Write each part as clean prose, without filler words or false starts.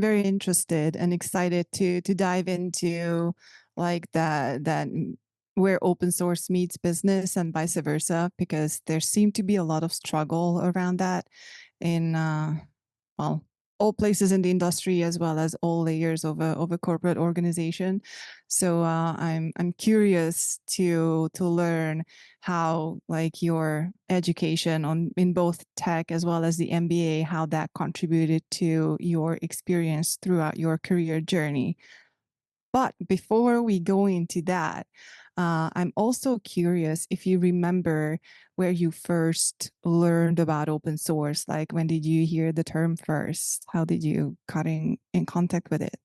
I'm very interested and excited to dive into like where open source meets business and vice versa, because there seemed to be a lot of struggle around that in well, all places in the industry as well as all layers of a corporate organization. So I'm curious to learn how like your education on in both tech as well as the MBA, how that contributed to your experience throughout your career journey. But before we go into that, I'm also curious if you remember where you first learned about open source. Like, when did you hear the term first? How did you got in contact with it?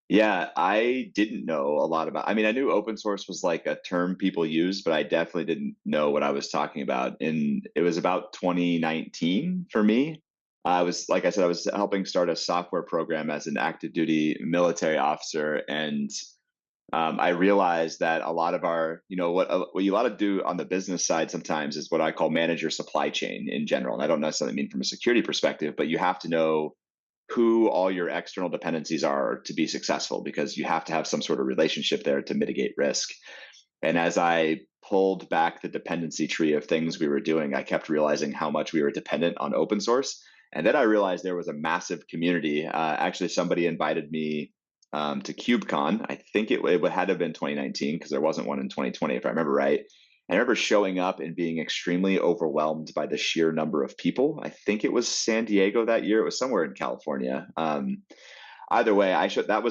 Yeah, I didn't know a lot about. I mean, I knew open source was like a term people use, but I definitely didn't know what I was talking about. And it was about 2019 for me. I was, like I said, I was helping start a software program as an active duty military officer, and I realized that a lot of our, what you ought to do on the business side sometimes is what I call manage your supply chain in general. And I don't necessarily mean from a security perspective, but you have to know who all your external dependencies are to be successful, because you have to have some sort of relationship there to mitigate risk. And as I pulled back the dependency tree of things we were doing, I kept realizing how much we were dependent on open source. And then I realized there was a massive community. Actually, somebody invited me to KubeCon. I think it had to have been 2019, because there wasn't one in 2020, if I remember right. I remember showing up and being extremely overwhelmed by the sheer number of people. I think it was San Diego that year. It was somewhere in California. Either way, I showed up,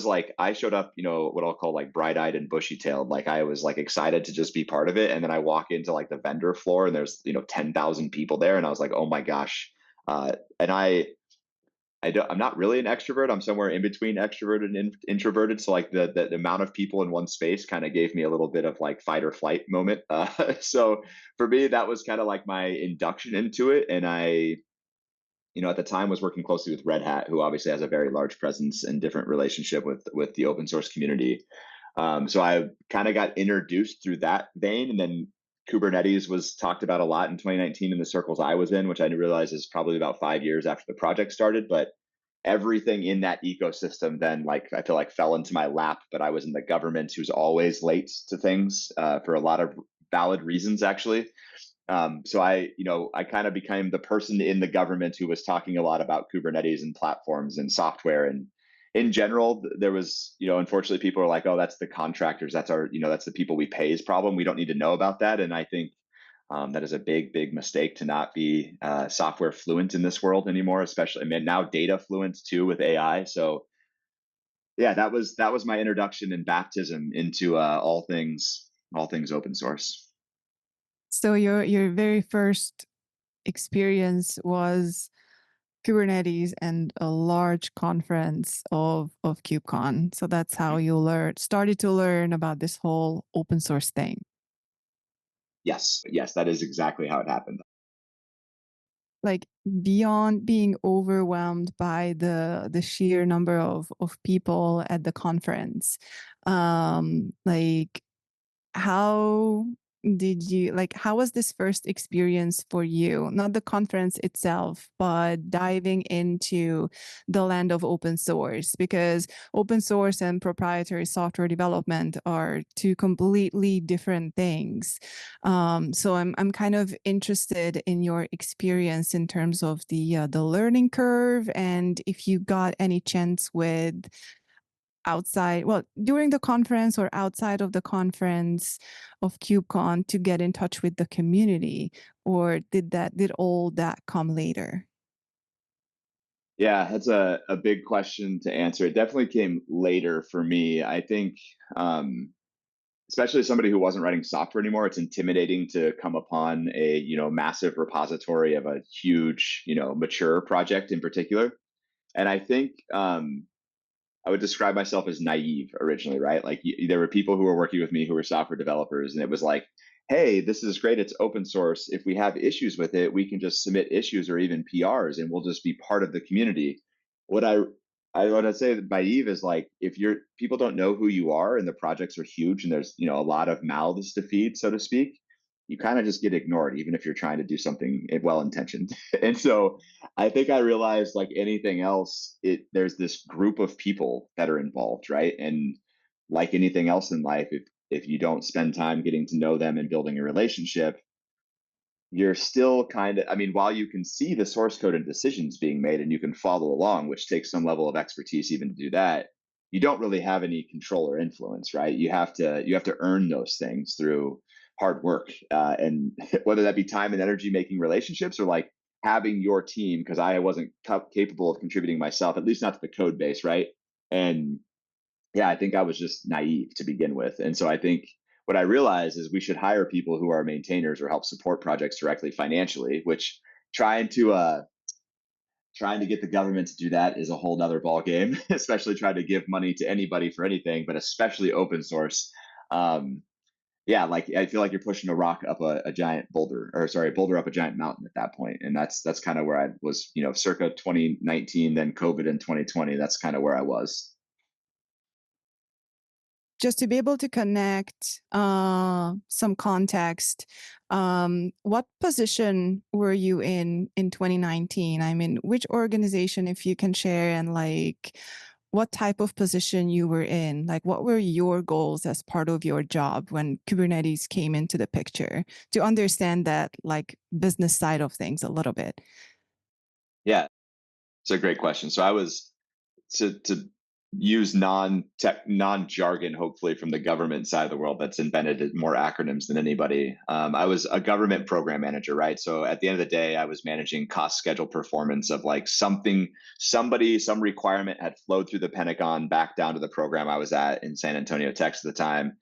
what I'll call like bright-eyed and bushy-tailed. Like, I was like excited to just be part of it. And then I walk into like the vendor floor and there's 10,000 people there, and I was like, oh my gosh. And I'm not really an extrovert. I'm somewhere in between extroverted and introverted. So like the amount of people in one space kind of gave me a little bit of like fight or flight moment. So for me, that was kind of like my induction into it. And I, at the time, was working closely with Red Hat, who obviously has a very large presence and different relationship with the open source community. So I kind of got introduced through that vein, and then Kubernetes was talked about a lot in 2019 in the circles I was in, which I realized is probably about 5 years after the project started. But everything in that ecosystem then, like, I feel like fell into my lap. But I was in the government, who's always late to things for a lot of valid reasons, actually. So I kind of became the person in the government who was talking a lot about Kubernetes and platforms and software. And in general, there was, unfortunately, people are like, oh, that's the contractors. That's that's the people we pay's problem. We don't need to know about that. And I think that is a big, big mistake to not be software fluent in this world anymore, especially, I mean, now data fluent too with AI. So yeah, that was my introduction and baptism into all things open source. So your very first experience was Kubernetes and a large conference of KubeCon. So that's how you started to learn about this whole open source thing. Yes, yes, that is exactly how it happened. Like, beyond being overwhelmed by the sheer number of people at the conference, like, how how was this first experience for you? Not the conference itself, but diving into the land of open source, because open source and proprietary software development are two completely different things. So I'm kind of interested in your experience in terms of the learning curve, and if you got any chance with outside, well, during the conference or outside of the conference of KubeCon, to get in touch with the community, or did all that come later? Yeah, that's a big question to answer. It definitely came later for me. I think, especially as somebody who wasn't writing software anymore, it's intimidating to come upon a massive repository of a huge mature project in particular. And I think I would describe myself as naive originally, right? Like, there were people who were working with me who were software developers, and it was like, hey, this is great. It's open source. If we have issues with it, we can just submit issues or even PRs, and we'll just be part of the community. What I want to say that naive is like, if people don't know who you are and the projects are huge and there's a lot of mouths to feed, so to speak, you kind of just get ignored, even if you're trying to do something well intentioned. And so I think I realized like anything else, there's this group of people that are involved, right? And like anything else in life, if you don't spend time getting to know them and building a relationship, you're still kind of, I mean, while you can see the source code and decisions being made and you can follow along, which takes some level of expertise even to do that, you don't really have any control or influence, right? You have to earn those things through hard work, and whether that be time and energy making relationships or like having your team, because I wasn't capable of contributing myself, at least not to the code base, right? And yeah, I think I was just naive to begin with. And so I think what I realized is we should hire people who are maintainers or help support projects directly financially, which trying to uh trying to get the government to do that is a whole nother ball game, especially trying to give money to anybody for anything, but especially open source. Um, yeah, like I feel like you're pushing a rock up a giant boulder, or sorry, a boulder up a giant mountain at that point. And that's kind of where I was, circa 2019, then COVID in 2020. That's kind of where I was. Just to be able to connect some context, what position were you in 2019? I mean, which organization, if you can share, and like what type of position you were in? Like, what were your goals as part of your job when Kubernetes came into the picture, to understand that like business side of things a little bit? Yeah, it's a great question. So I was to use non-tech, non-jargon, hopefully from the government side of the world that's invented more acronyms than anybody. I was a government program manager, right? So at the end of the day, I was managing cost, schedule, performance of like some requirement had flowed through the Pentagon back down to the program I was at in San Antonio, Texas at the time.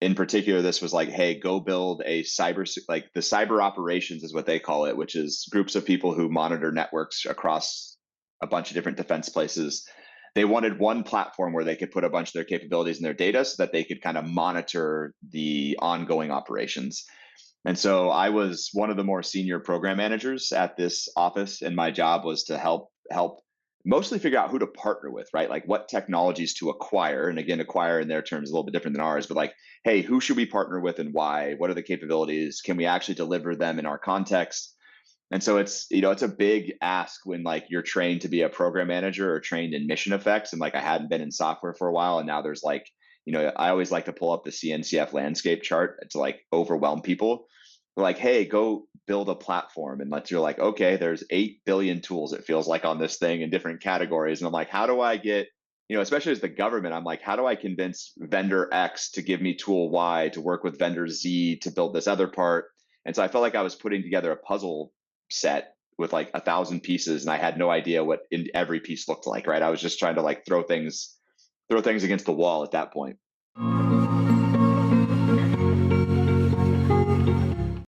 In particular, this was like, hey, go build like the cyber operations is what they call it, which is groups of people who monitor networks across a bunch of different defense places. They wanted one platform where they could put a bunch of their capabilities and their data so that they could kind of monitor the ongoing operations. And so I was one of the more senior program managers at this office, and my job was to help mostly figure out who to partner with, right? Like what technologies to acquire. And again, acquire in their terms is a little bit different than ours, but like, hey, who should we partner with and why? What are the capabilities? Can we actually deliver them in our context? And so it's a big ask when like you're trained to be a program manager or trained in mission effects. And like I hadn't been in software for a while. And now there's like, I always like to pull up the CNCF landscape chart to like overwhelm people. Like, hey, go build a platform. And you're like, okay, there's 8 billion tools, it feels like, on this thing in different categories. And I'm like, how do I get, especially as the government, I'm like, how do I convince vendor X to give me tool Y to work with vendor Z to build this other part? And so I felt like I was putting together a puzzle set with like 1,000 pieces, and I had no idea what in every piece looked like. Right, I was just trying to like throw things against the wall at that point.